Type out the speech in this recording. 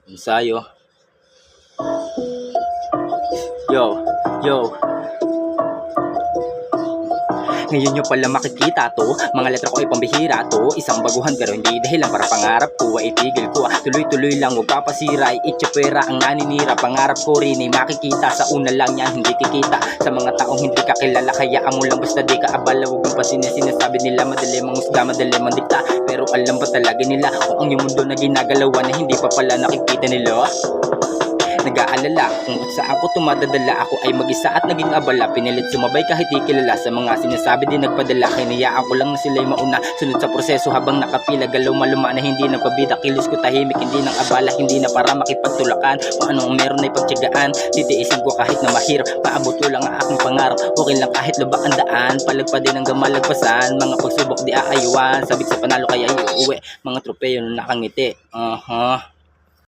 Ensayo. Yo, yo. Ngayon nyo pala makikita to. Mga letra ko ay pambihira to. Isang baguhan pero hindi dahilan para pangarap ko ay itigil ko. Tuloy-tuloy lang huwag papasira. Itsyapera ang naninira. Pangarap ko rin ay makikita. Sa una lang yan hindi kikita. Sa mga taong hindi ka kilala hayaan mo lang basta di ka abala. Huwag mong pasin na sinasabi nila. Madali manghusga, madali mandikta. Pero alam ba talaga nila kung ang yung mundo na ginagalawan na hindi pa pala nakikita nila? Nag-aalala kung saan ako tumadadala. Ako ay mag-isa at naging abala. Pinilit sumabay kahit di kilala. Sa mga sinasabi din nagpadala. Hinayaan ko lang na sila'y mauna. Sunod sa proseso habang nakapila. Galaw maluma na hindi nagpabida. Kilos ko tahimik, hindi nang abala. Hindi na para makipagtulakan. Kung anong meron ay pagtyagaan. Titiisin ko kahit na mahirap. Paabot ko lang ang aking pangarap. Okay lang kahit lubak ang daan. Palagpa din hanggang malagpasan. Mga pagsubok di aayuan. Sabik sa panalo kaya uuwi. Mga tropeyo na nakangiti.